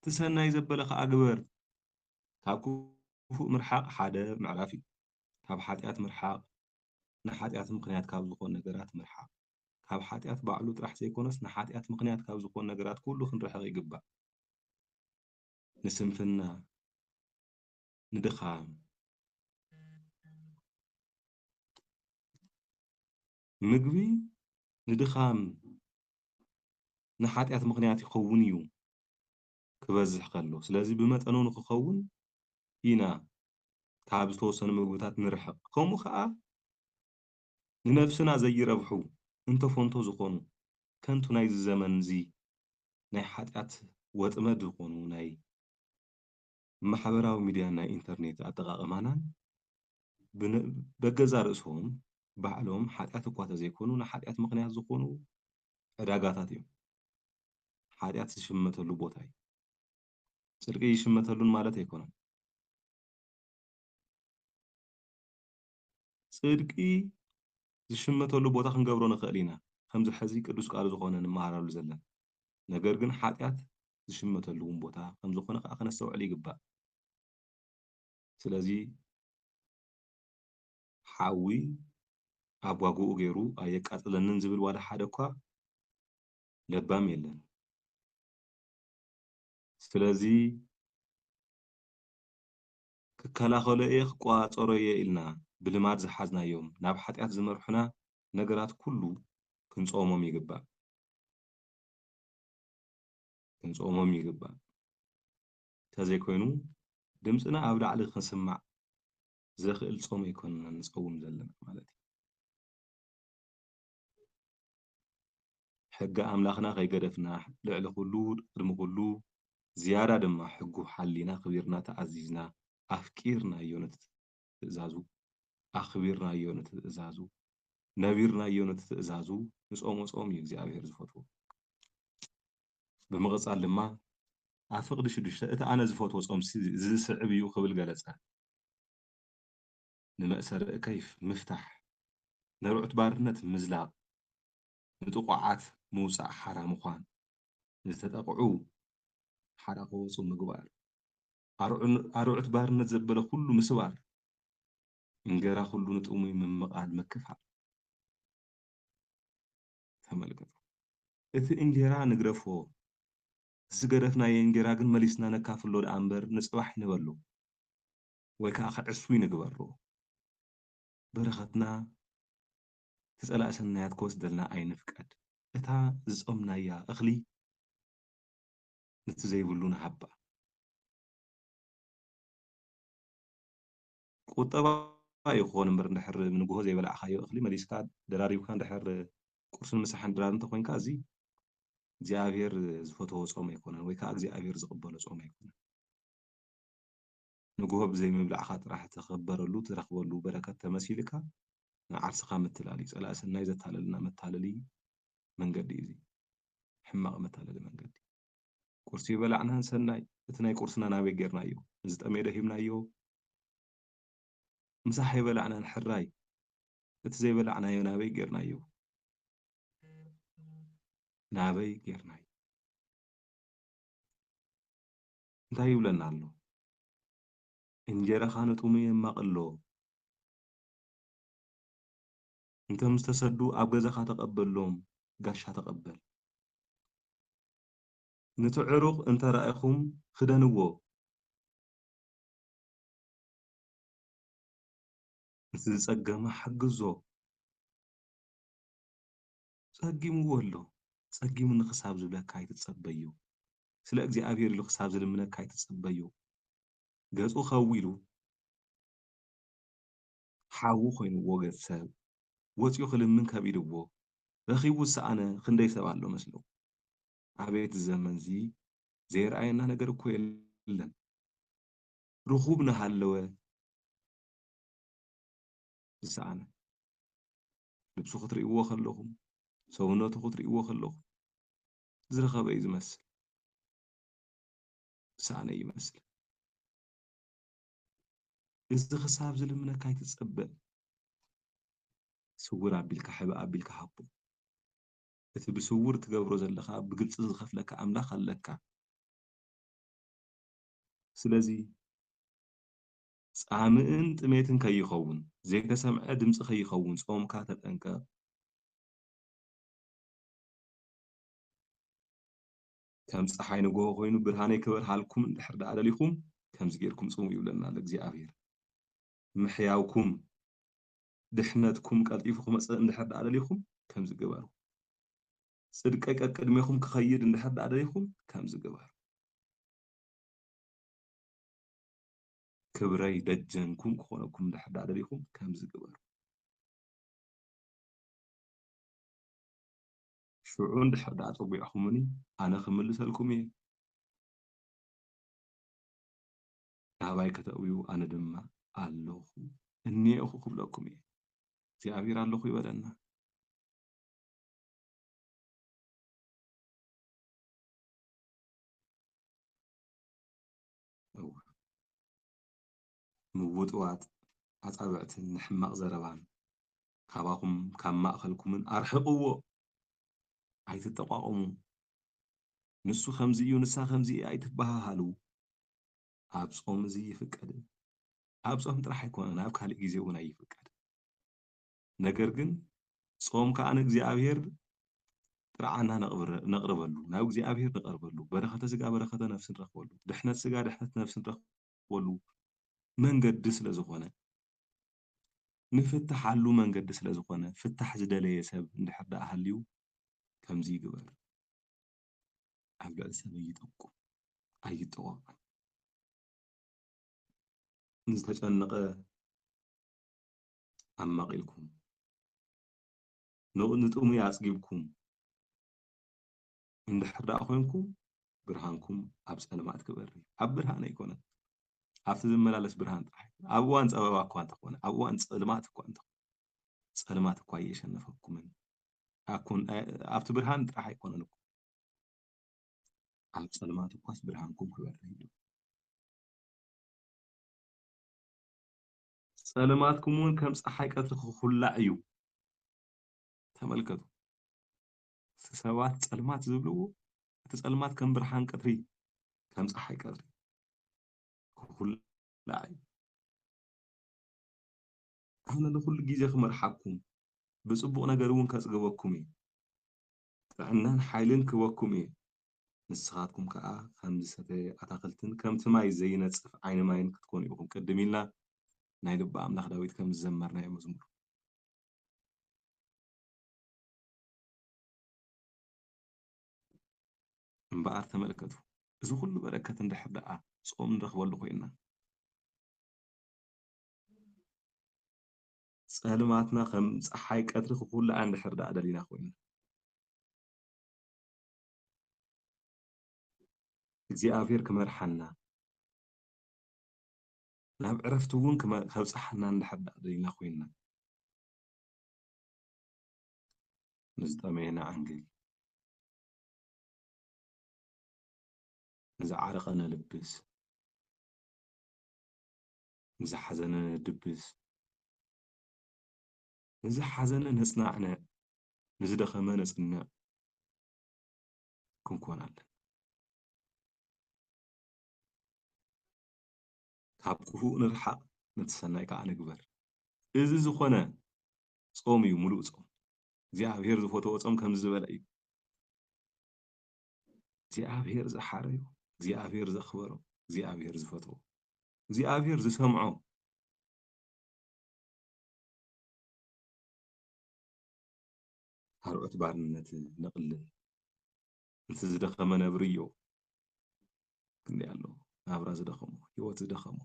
تسناي زبلة أكبر كابكو مرحق حدا معرفي كاب حاتيات مرحق نحاتيات مقنيات كاب زخون نجارات مرحق كاب حاتيات بعلو راح سيكونس نحاتيات مقنيات كاب زخون نجارات كله خنرح يقبع نسنفنا ندخام مقبي ندخام نحاتيات مقنيات يخون يوم كبزح قالو سلازي بمتأنو نخون إنا كاب توصل مقبوتات نرحق كومو خاء ننفسنا زي ربحو انت فونتو زخونو كنتو نايز الزمن زي ناي حاتيات وطمد زخونو ناي محبراو ميديا ناي انترنت أتغاقمانا بجزا رأسهم بعلهم حاتيات كواتا زيكونو نحاتيات مقنيات زخونو عداقاتات يوم حاتيات شمتلو بوتاي صدقي يشمتلون مالت يكونن صدقي ዝሽመተሉ ቦታ ክንገብሮ ንኽእል ኢና ከምዚ ሕዚ ቅዱስ ቃል ዝኾነ ንመሃራሉ ዘለና ነገር ግን ሓጢኣት ዝሽመተሉ እውን ቦታ ከም ዝኾነ ከዓ ክነስተውዕል ይግባእ ስለዚ ሓዊ ኣብ ዋግኡ ገይሩ ኣየቃፅለንን ዝብል ዋላ ሓደ እኳ ለባም የለን ስለዚ ክከላኸሎ እየ ክቋፀሮ እየ ኢልና ብልማድ ዝሓዝናዮም ናብ ሓጢኣት ዝመርሑና ነገራት ኩሉ ክንጾሞም ይግባእ ክንጾሞም ይግባእ ተዘይኮይኑ ድምፅና ኣብ ላዕሊ ክንስማዕ ዘኽእል ጾም ኣይኮንና ንፀውም ዘለና ማለት እዩ ሕጊ ኣምላኽና ከይገደፍና ልዕሊ ኩሉ ቅድሚ ኩሉ ዝያዳ ድማ ሕጉ ሓሊና ክቢርና ተኣዚዝና ኣፍቂርናዮ ነቲ ትእዛዙ ኣኽቢርናዮ ነቲ ትእዛዙ ነቢርናዮ ነቲ ትእዛዙ ንጾሞ ጾም እዩ እግዚኣብሔር ዝፈትዎ ብምቕፃል ድማ ኣብ ፍቕዲ 6 እቲ ኣነ ዝፈትዎ ጾም ዝስዕብ እዩ ክብል ገለፀ ንመእሰሪ ከይፍ ምፍታሕ ነርዑት ባርነት ምዝላቕ ንጥቑዓት ምውፃእ ሓራ ምዃን ዝተጠቕዑ ሓራ ክወፁ ምግባር ኣርዑት ባርነት ዘበለ ኩሉ ምስባር እንጀራ ኩሉ ንጥሙይ ምምቓል ምክፋል ተመልከቱ እቲ እንጀራ ንግረፎ ዝገደፍናዮ እንጀራ ግን መሊስና ነካፍሎ ዳኣ እምበር ንፅባሕ ንበሉ ወይ ከዓ ከዕስዊ ንግበሮ በረኸትና ትጸላእ ሰናያት ክወስደልና ኣይንፍቀድ እታ ዝጾምናያ እኽሊ ነቲ ዘይብሉ ንሃባ ቁጠባ ይኾን እምበር እንድሕር ንግሆ ዘይበላዕኻዮ እኽሊ መሊስካ ደራሪብካ እንድሕር ቁርስን ምሳሓን ድራር እንተኮይንካ እዚ እግዚኣብሔር ዝፈትዎ ጾም ኣይኮነን ወይ ከዓ እግዚኣብሔር ዝቕበሎ ጾም ኣይኮነን ንግሆ ብዘይምብላዕኻ ጥራሕ ተኸበረሉ ትረኽበሉ በረከት ተመሲልካ ንዓርስኻ ምትላል እዩ ጸላእ ሰናይ ዘታለልና መታለሊ መንገዲ እዩ እዚ ሕማቕ መታለሊ መንገዲ ቁርሲ በላዕናን ሰናይ እቲ ናይ ቁርስና ናበይ ጌርናዮ ንዝጠመየ ሂብናዮ ምሳሕ ይበላዕናን ሕራይ እቲ ዘይበላዕናዮ ናበይ ጌርናዮ ናበይ ጌርናዮ እንታይ ይብለና ኣሎ እንጀራኻ ንጡሙይ የማቕሎ እንተ ምስ ተሰዱ ኣብ ገዛኻ ተቐበሎም ጋሻ ተቐበል ነቲ ዕሩቕ እንተረኣይኹም ክደንዎ እቲ ዝጸገመ ሓግዞ ጸጊምዎ ኣሎ ጸጊሙ ንኽሳብ ዝብለካ ኣይትጸበዩ ስለ እግዚኣብሔር ኢሉ ክሳብ ዝልምነካ ኣይትጸበዩ ገጹ ኸዊሉ ሓዊ ኮይኑዎ ገጽ ሰብ ወፂኡ ክልምን ከቢድዎ ረኺቡ ዝሰኣነ ክንደይ ሰብ ኣሎ መስሎ ኣቤት ዘመን እዚ ዘይረኣየና ነገር እኮ የለን ርኹብ ናሃለወ ዝሰኣነ ልብሱ ክትርእይዎ ከለኹም ሰውነቱ ክትርእይዎ ከለኹም ዝረኸበ እዩ ዝመስል ዝሰኣነ ይመስል እዚ ክሳብ ዝልምነካ ኣይትጸበእ ስውር ኣቢልካ ሕበ ኣቢልካ ሃቦ እቲ ብስውር ትገብሮ ዘለኻ ብግልፂ ዝኸፍለካ ኣምላኽ ኣለካ። ስለዚ ጻምእን ጥሜትን ከይኸውን ዘይተሰምዐ ድምፂ ከይኸውን ጾምካ ተጠንቀቕ። ከም ፀሓይ ንጎሆ ኮይኑ ብርሃነይ ክበርሃልኩም እንድሕር ዳኣ ደሊኹም ከምዚ ጌርኩም ጽሙ ይብለና እግዚአብሔር። ምሕያውኩም ድሕነትኩም ቀልጢፉ ክመፅእ እንድሕር ዳኣ ደሊኹም ከምዚ ግበሩ። ጽድቀይ ቀቅድሜኹም ክኸይድ እንድሕር ዳኣ ደሊኹም ከምዚ ግበሩ። ክብረይ ደጀንኩም ክኾነኩም እንድሕር ዳኣ ደሊኹም ከምዚ ግበሩ። ሽዑ እንድሕር ዳኣ ፀጒዕኹምኒ ኣነ ክምልሰልኩም እየ። ናባይ ከተእውዩ ኣነ ድማ ኣለኹ እኒአኹ ክብለኩም እየ። እግዚኣብሔር ኣለኹ ይበለና። ምውጥዋጥ ኣፃብዕትን ንሕማቕ ዘረባን ካባኹም ካብ ማእኸልኩምን ኣርሕቕዎ፣ ኣይትጠቋቐሙ። ንሱ ከምዚ እዩ ንሳ ከምዚ ኣይትበሃሃሉ። ኣብ ጾም እዚ ይፍቀድ። ኣብ ጾም ጥራሕ ኣይኮነን ኣብ ካልእ ግዜ እውን ኣይፍቀድ። ነገር ግን ጾም ከዓ ንእግዚአብሔር ጥርዓና ነቕርበሉ፣ ናብ እግዚኣብሔር ንቐርበሉ፣ በረኸተ ስጋ በረኸተ ነፍሲ ንረኽበሉ፣ ድሕነት ስጋ ድሕነት ነፍሲ ንረኽበሉ መንገዲ ስለ ዝኾነ፣ ንፍታሓሉ መንገዲ ስለ ዝኾነ ፍታሕ ዝደለየ ሰብ እንድሕር ዳኣ ሃልዩ ከምዚ ይግበር። ኣብ ልዕሊ ሰብ ኣይጠቁም ኣይጠዋቕ። ንዝተጨነቐ ኣማቒልኩም ንጥሙይ ኣጽጊብኩም እንድሕር ዳኣ ኮይንኩም ብርሃንኩም ኣብ ጸልማት ክበሪ። ኣብ ብርሃን ኣይኮነን ኣብቲ ዝመላለስ ብርሃን ጥራሕ። ኣብ እዋን ፀበባ እኳ እንተኾነ ኣብ እዋን ጸልማት እኳ እንተኾነ ጸልማት እኳ እየሸነፈኩምን ኣብቲ ብርሃን ጥራሕ ኣይኮነን እኮ ኣብ ጸልማት እኳስ ብርሃንኩም ክበሪ እዩ። ጸልማትኩም እውን ከም ፀሓይ ቀትሪ ክኹላዕ እዩ። ተመልከቱ፣ ሰባት ጸልማት ዝብልዎ እቲ ጸልማት ከም ብርሃን ቀትሪ ከም ፀሓይ ቀትሪ ክኹላዕ እዩ። ኣነ ንኩሉ ግዜ ክመርሓኩም ብፅቡቕ ነገር እውን ከጽግበኩም እየ። ጥዕናን ሓይልን ክበኩም እየ። ንስኻትኩም ከዓ ከም ዝሰተየ ኣታኽልትን ከምቲ ማይ ዘይነጽፍ ዓይኒ ማይን ክትኮኑ ኢኹም። ቅድም ኢልና ናይ ልቢ ኣምላኽ ዳዊት ከም ዝዘመርናዮ መዝሙር እምበኣር ተመልከቱ፣ እዚ ኩሉ በረከት እንድሕር ደኣ ጾም ንረኽበሉ ኮይንና ጸልማትና ከም ፀሓይ ቀትሪ ክኹላዕ እንድሕር ደኣ ደሊና ኮይንና እግዚኣብሔር ክመርሓና ናብ ዕረፍቲ እውን ከብፅሓና እንድሕር ደኣ ደሊና ኮይንና ንዝጠመየና ኣንግል፣ ንዝዓረቐ ነልብስ፣ ንዝሓዘነ ነድብስ፣ ንዝሓዘነ ነጽናዕነ፣ ንዝደኸመ ነጽንዕ ክንኮን ኣለና። ካብ ክፉእ ንርሓቕ ነቲ ሰናይ ከዓ ንግበር። እዚ ዝኾነ ጾም እዩ፣ ሙሉእ ጾም። እግዚኣብሔር ዝፈትዎ ጾም ከምዚ ዝበለ እዩ። እግዚኣብሔር ዝሓረዮ፣ እግዚኣብሔር ዘኽበሮ፣ እግዚኣብሔር ዝፈትዎ፣ እግዚኣብሔር ዝሰምዖ ሃርኦት ባርነት ነቕልል እቲ ዝደኸመ ነብርዮ ክንደይ ኣለዎ ናብራ ዝደኸሙ ህይወት ዝደኸሙ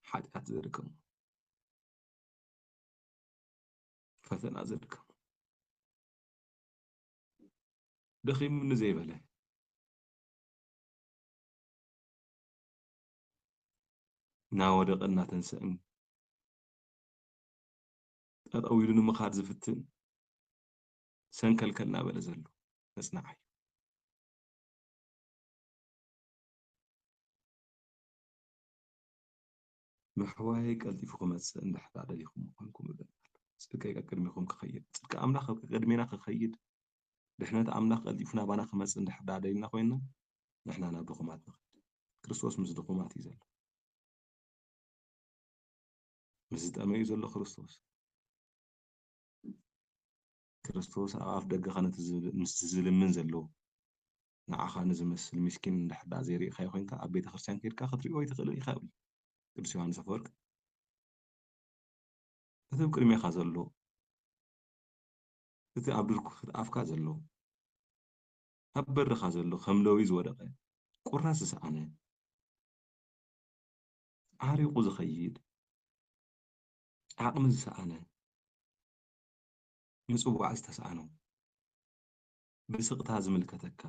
ሓጢኣት ዝድከሙ ፈተና ዝድከሙ ደኺሙኒ ዘይበለ እናወደቐ እናተንስአን ጠጠው ኢሉ ንምኻድ ዝፍትን ሰንከልከል እናበለ ዘሎ መጽናዕ እዩ። ምሕዋይ ቀልጢፉ ክመጽእ እንድሕር ደሊኹም ኮይንኩም ጽድቀይ ቅድሚኹም ክኸይድ፣ ጽድቂ ኣምላኽ ቅድሜና ክኸይድ ድሕነት ኣምላኽ ቀልጢፉና ባና ክመፅእ እንድሕር ዳ ደሊልና ኮይንና ንሕና ናብ ድኹማት ንኸድ ክርስቶስ ምስ ድኹማት እዩ ዘሎ ምስ ዝጠመ እዩ ዘሎ ክርስቶስ ኣብ ኣፍ ደገ ኸ ምስ ዝልምን ዘለዎ ንዓኻ ንዝመስል ምስኪን እንድሕር ዳ ዘይርኢኻዮ ኮይንካ ኣብ ቤተ ክርስቲያን ከይድካ ክትሪኦ ኣይትኽእልን ኢኻ ይብል ቅዱስ ዮሃንስ ኣፈወርቅ እቲ ኣብ ቅድሜኻ ዘሎ እቲ ኣብ ድልኩት ኣፍካ ዘሎ ኣብ በርኻ ዘሎ ከም ለዊ ዝወደቐ ቁራስ ዝሰኣነ ዓሪቑ ዝኸይድ ዓቕሚ ዝሰኣነ ምጽዋዕ ዝተሰኣኖ ብስቕታ ዝምልከተካ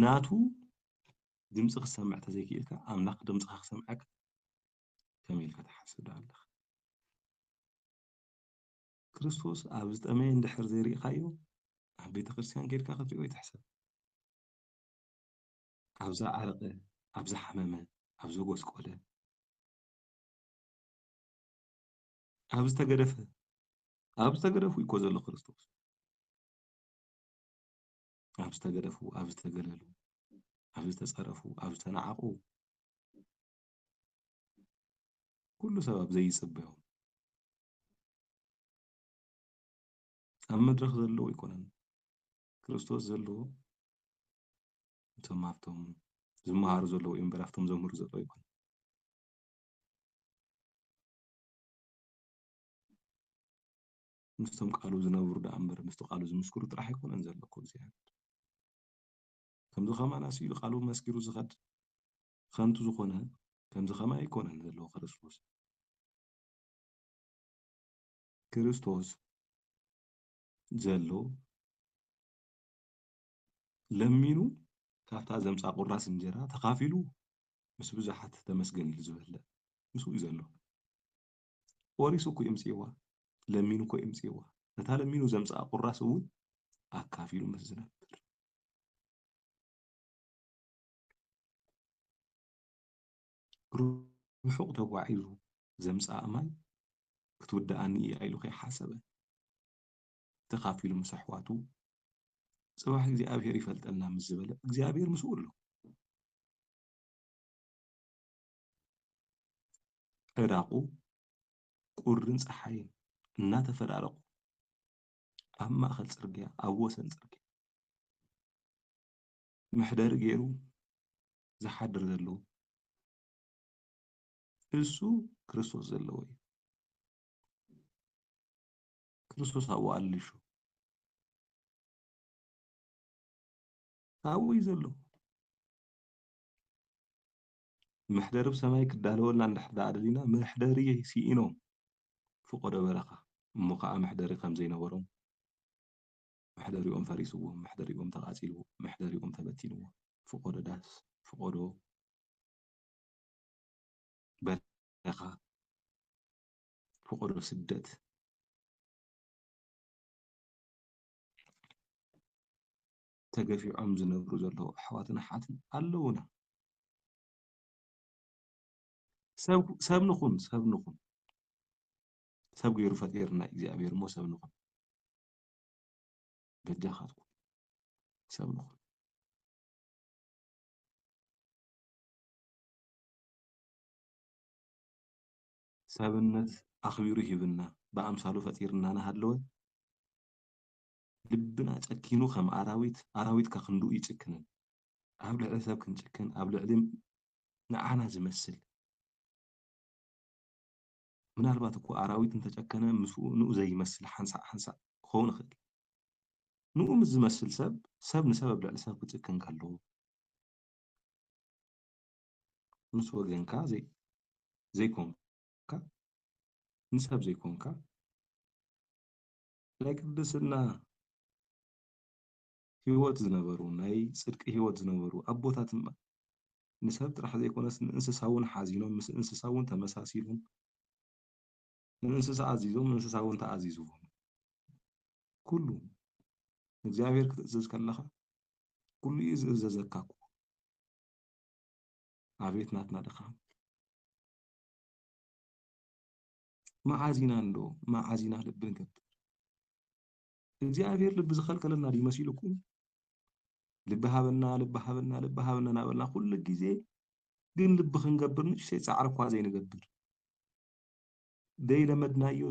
ናቱ ድምፂ ክሰምዕ ተዘይክኢልካ ኣምላኽ ድምፅኻ ክሰምዓካ ከመይ ኢልካ ትሓስብ ዶ ኣለኻ ክርስቶስ ኣብ ዝጠመየ እንድሕር ዘይርኢኻዮ ኣብ ቤተ ክርስቲያን ከይድካ ክትሪኦ ይትሕሰብ ኣብ ዝዓረቐ ኣብ ዝሓመመ ኣብ ዘጐስቆለ ኣብ ዝተገደፉ ይኮ ዘሎ ክርስቶስ ኣብ ዝተገደፉ ኣብ ዝተገለሉ ኣብ ዝተጸረፉ ኣብ ዝተነዓቑ ኩሉ ሰብ ኣብ ዘይጽበዮም ኣብ መድረኽ ዘለዎ ይኮነን ክርስቶስ ዘለዎ እቶም ኣብቶም ዝመሃሩ ዘለዎ እምበር ኣብቶም ዘምህሩ ዘለዎ ይኮነ ምስቶም ቃሉ ዝነብሩ ዳ እምበር ምስቲ ቃሉ ዝምስክሩ ጥራሕ ኣይኮነን ዘሎ እኮ እግዚኣብሔር ከምዚ ኸማና ሲኢሉ ቃሉ መስኪሩ ዝኸድ ከንቱ ዝኾነ ከምዚ ኸማ ኣይኮነን ዘለዎ ክርስቶስ ዘሎ ለሚኑ ካብታ ዘምፃ ቁራስ እንጀራ ተኻፊሉ ምስ ብዙሓት ተመስገን ኢሉ ዝበልዕ ምስኡ እዩ ዘሎ ወሪሱ እኮ የምፅእዋ ለሚኑ እኮ የምፅእዋ ነታ ለሚኑ ዘምፃ ቁራስ እውን ኣካፊሉ ምስ ዝነብር ርሑቕ ተጓዒዙ ዘምፃእ ማይ ክትውድኣኒ እያ ኢሉ ከይሓሰበ ተኻፊሉ ምስ ኣሕዋቱ ጽባሕ እግዚኣብሔር ይፈልጠልና ምስ ዝበለ እግዚኣብሔር ምስኡ ኣሎ ዕራቁ ቁርን ፀሓይን እናተፈራረቁ ኣብ ማእኸል ጽርግያ ኣብ ወሰን ጽርግያ ምሕደሪ ገይሩ ዝሓድር ዘለዎ እሱ ክርስቶስ ዘለዎ እዩ ክርስቶስ ኣብኡ ኣልሹ ኣብኡ እዩ ዘሎ ምሕደሪ ብሰማይ ክዳለወልና እንድሕር ዳ ደሊና ምሕደሪ ሲኢኖም ፍቆዶ በረኻ እሞ ከዓ ምሕደሪ ከም ዘይነበሮም ምሕደሪኦም ፈሪስዎም ምሕደሪኦም ተቓፂልዎ ምሕደሪኦም ተበቲንዎ ፍቆዶ ዳስ ፍቆዶ በረኻ ፍቆዶ ስደት ተገፊዖም ዝነብሩ ዘለዉ ኣሕዋትን ኣሓትን ኣለዉና ሰብ ንኹን ሰብ ገይሩ ፈጢርና እግዚኣብሔር እሞ ሰብ ንኹን በጃኻትኩም ሰብ ንኹን ሰብነት ኣኽቢሩ ሂብና ብኣምሳሉ ፈጢርና ናሃለወ ልብና ጨኪኑ ከም ኣራዊት ካ ክንዱ ይጭክንን ኣብ ልዕሊ ሰብ ክንጭክን ኣብ ልዕሊ ንዓና ዝመስል ምናልባት እኮ ኣራዊት እንተጨከነ ምስኡ ንኡ ዘይመስል ሓንሳእ ክኸውን ይኽእል ንኡ ምስ ዝመስል ሰብ ንሰብ ኣብ ልዕሊ ሰብ ክጭክን ከለዎ ምስ ወገንካ ዘይኮንካ ንሰብ ዘይኮንካ ናይ ቅድስና ህይወት ዝነበሩ ናይ ጽድቂ ህይወት ዝነበሩ ኣቦታት እማ ንሰብ ጥራሕ ዘይኮነስ ንእንስሳ እውን ሓዚኖም ምስ እንስሳ እውን ተመሳሲሎም ንእንስሳ ኣዚዞም እንስሳ እውን ተኣዚዝዎም ኩሉ እግዚኣብሔር ክትእዘዝ ከለኻ ኩሉ እዩ ዝእዘዘካ እኮ ኣቤት ናትና ድኻም መዓዚና ልቢ ንገብር እግዚአብሔር ልብ ዝኸልከለና ድዩ መሲሉኩም ልቢ ሃበና ልቢ ሃበና ልቢ ሃበና እናበልና ኩሉ ግዜ ግን ልቢ ክንገብር ንእሽተይ ፃዕሪ እኳ ዘይንገብር ዘይለመድናዮ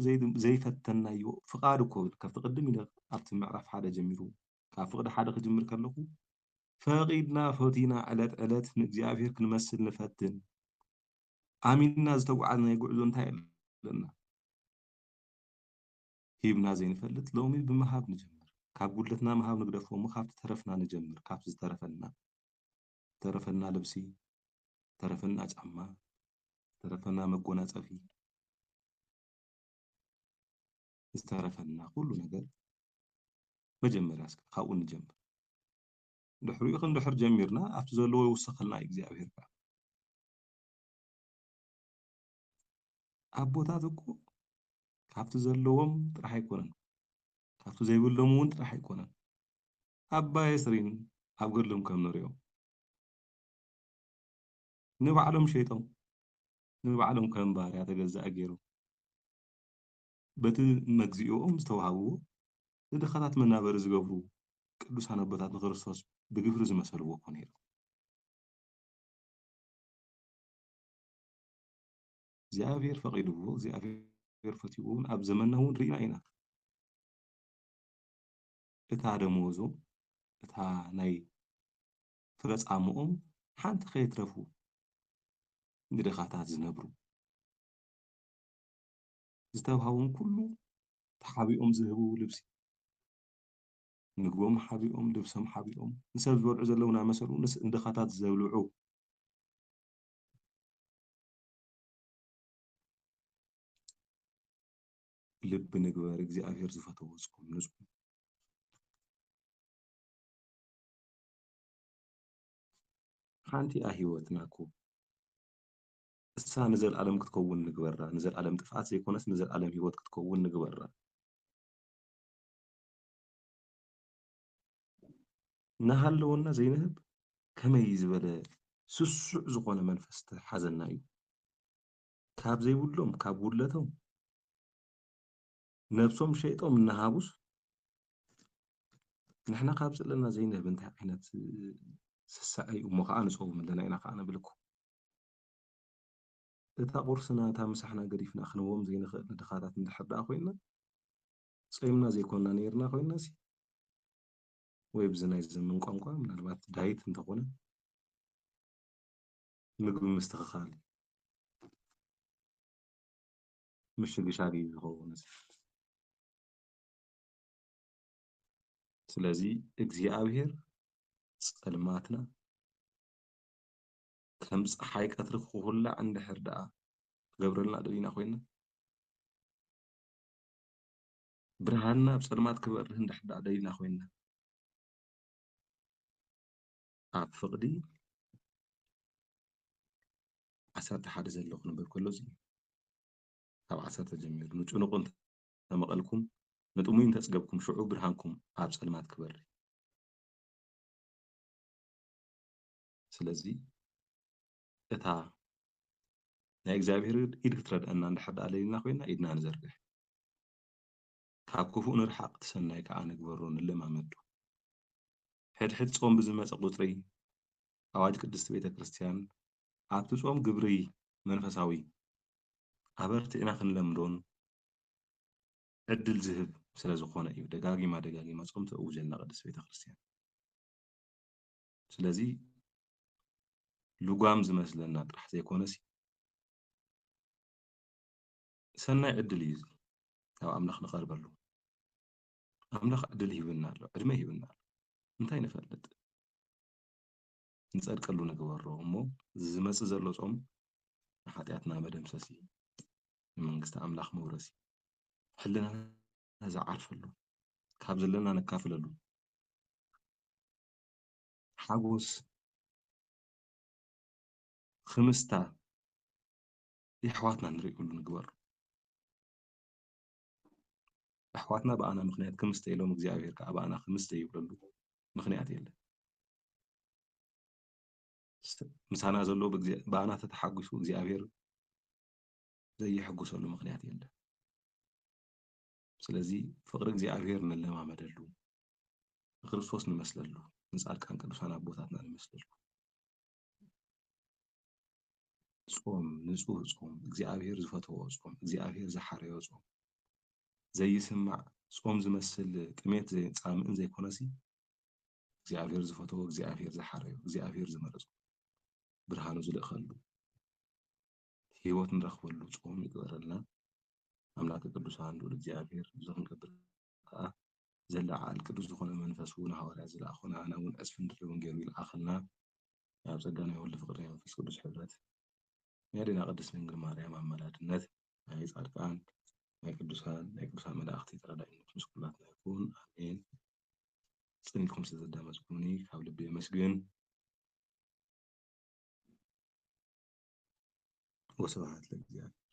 ዘይፈተናዮ ፍቃድ እኮ ካብቲ ቅድም ኢለ ኣብቲ ምዕራፍ ሓደ ጀሚሩ ካብ ፍቅዲ ሓደ ክጅምር ከለኹ ፈቂድና ፈቲና ዕለት ዕለት ንእግዚአብሔር ክንመስል ንፈትን ኣሚንና ዝተጓዓዝናዮ ጉዕዞ እንታይ ኣለና ሂብና ዘይንፈልጥ ሎሚ ብምሃብ ንጀምር ካብ ጉድለትና ምሃብ ንግደፎ እሞ ካብቲ ተረፍና ንጀምር ካብቲ ዝተረፈና ልብሲ ተረፈና ጫማ ተረፈና መጎናፀፊ ዝተረፈና ኩሉ ነገር መጀመርያ እስከ ካብኡ ንጀምር ድሕሪኡ ክንድሕር ጀሚርና ኣብቲ ዘለዎ ይውስኸልና እግዚኣብሔር ከዓ ኣቦታት እኮ ካብቲ ዘለዎም ጥራሕ ኣይኮነን ካብቲ ዘይብሎም እውን ጥራሕ ኣይኮነን ኣባ የስሪን ኣብ ገድሎም ከም ንሪኦ ንባዕሎም ሸይጦም ንባዕሎም ከም ባርያ ተገዛእ ገይሮም በቲ መግዚኦም ዝተዋሃብዎ ንድኻታት መናበሪ ዝገብሩ ቅዱሳን ኣቦታት ንክርስቶስ ብግብሪ ዝመሰልዎ እኮ ነይሮም እግዚኣብሔር ፈቂድዎ እግዚኣብሔር ፈትይዎ እውን ኣብ ዘመንና እውን ርኢና ኢና እታ ደመወዞም እታ ናይ ፍረፃምኦም ሓንቲ ከየትረፉ ንድኻታት ዝነብሩ ዝተውሃቦም ኩሉ ተሓቢኦም ዝህቡ ልብሲ ምግቦም ሓቢኦም ልብሶም ሓቢኦም ንሰብ ዝበልዑ ዘለዉ እናመሰሉ ንድኻታት ዘብልዑ ልቢ ንግበር እግዚኣብሔር ዝፈተዎ ፅም ንፁም ሓንቲ እያ ሂወትና እኮ እሳ ንዘለኣለም ክትከውን ንግበራ ንዘለኣለም ጥፍኣት ዘይኮነስ ንዘለኣለም ሂወት ክትከውን ንግበራ እናሃለወና ዘይንህብ ከመይ ዝበለ ስሱዕ ዝኾነ መንፈስ ተሓዘና እዩ ካብ ዘይብሎም ካብ ጉድለቶም ነብሶም ሸይጦም እናሃቡስ ንሕና ካብ ዘለና ዘይንህብ እንታይ ዓይነት ስሳዕ እዩ እሞ ከዓ ንፀውም ኣለና ኢና ከዓ ነብልኩ እታ ቁርስና እታ ምሳሕና ገዲፍና ክንቦም ዘይንኽእል ንድኻታት እንድሕር ደኣ ኮይንና ፀይምና ዘይኮንና ነይርና ኮይንና ሲ ወይ ብዚ ናይ ዘመን ቋንቋ ምናልባት ዳይት እንተኾነ ምግቢ ምስትኽኻል ምሽግሻግ እዩ ዝኸውን ስለዚ እግዚኣብሔር ፀልማትና ከም ፀሓይ ቀትሪ ክኹላዕ እንድሕር ደኣ ክገብረልና ደሊና ኮይንና ብርሃንና ብፀልማት ክበርህ እንድሕር ደኣ ደሊና ኮይንና ኣብ ፍቅዲ 11 ዘሎ ክንብል ከሎ እዚ ካብ 10 ጀሚሩ ንጭኑቕ እንተመቐልኩም ንጥሙይ እንተፅገብኩም ሽዑ ብርሃንኩም ኣብ ፀልማት ክበርህ ስለዚ እታ ናይ እግዚኣብሔር ኢድ ክትረድአና እንድሕር ደኣ ደሊና ኮይንና ኢድና ንዘርግሕ ካብ ክፉእ ንርሓቕ ትሰናይ ከዓ ንግበሮ ንለማመዱ ሕድሕድ ፆም ብዝመፀ ቁፅሪ ኣዋጅ ቅድስቲ ቤተ ክርስቲያን ኣብቲ ፆም ግብሪ መንፈሳዊ ኣበርቲዕና ክንለምዶን ዕድል ዝህብ ስለ ዝኾነ እዩ ደጋጊማ ፆም ተእውጀልና ቅድስቲ ቤተ ክርስቲያን ስለዚ ልጓም ዝመስለና ጥራሕ ዘይኮነሲ ሰናይ ዕድል እዩ ካብ ኣምላኽ ንቐርበሉ ኣምላኽ ዕድል ሂብና ኣሎ ዕድመ ሂብና ኣሎ እንታይ ንፈልጥ ንፀድቀሉ ንግበሮ እሞ ዝመፅእ ዘሎ ፆም ንሓጢኣትና መደምሰሲ ንመንግስቲ ኣምላኽ መውረሲ ሕልናና ዝዓርፈሉ ካብ ዘለና ነካፍለሉ ሓጎስ ክምስታ የሕዋትና ንሪእሉ ንግበሩ ኣሕዋትና በኣና ምክንያት ክምስተ ኢሎም እግዚኣብሔር ከዓ በኣና ክምስተ ይብለሉ ምክንያት የለን ምሳና ዘሎ በኣና ተተሓጒሱ እግዚኣብሔር ዘይሕጉሰሉ ምክንያት የለን ስለዚህ ፍቅሪ እግዚኣብሔር ንለማመደሉ ክርስቶስ ንመስለሉ ንጻድቃን ቅዱሳን አቦታትና ንመስለሉ ጾም ንጹህ ጾም እግዚአብሔር ዝፈተዎ ጾም እግዚአብሔር ዝሓረዮ ጾም ዘይስማዕ ጾም ዝመስል ቅሜት ጻምእን ዘይኮነሲ እግዚአብሔር ዝፈተዎ እግዚአብሔር ዝሓረዮ እግዚአብሔር ዝመረጾ ብርሃኑ ዝልእኸሉ ህይወት ንረኽበሉ ጾም ይግበረልና አምላከ ቅዱሳን ልዑል እግዚአብሔር ዝኽንገብር ከዓ ዘለዓል ቅዱስ ዝኾነ መንፈሱ ንሐዋርያት ዝለኣኾና ኣነ እውን ዕፅፊ እንድሪ ወንጌሉ ይልኣኸልና ኣብ ጸጋና ይወልድ ፍቅሪ መንፈስ ቅዱስ ሕብረት ናይ ኣዴና ቅድስት ድንግል ማርያም ኣማላድነት ናይ ጻድቃን ናይ ቅዱሳን መላእኽቲ ተራዳኢነት ምስ ኩላትና ይኩን ኣሜን። ጽኒትኩም ስለዘዳመጽኩኒ ካብ ልቢ የመስግን። ወስብሐት ለእግዚአብሔር።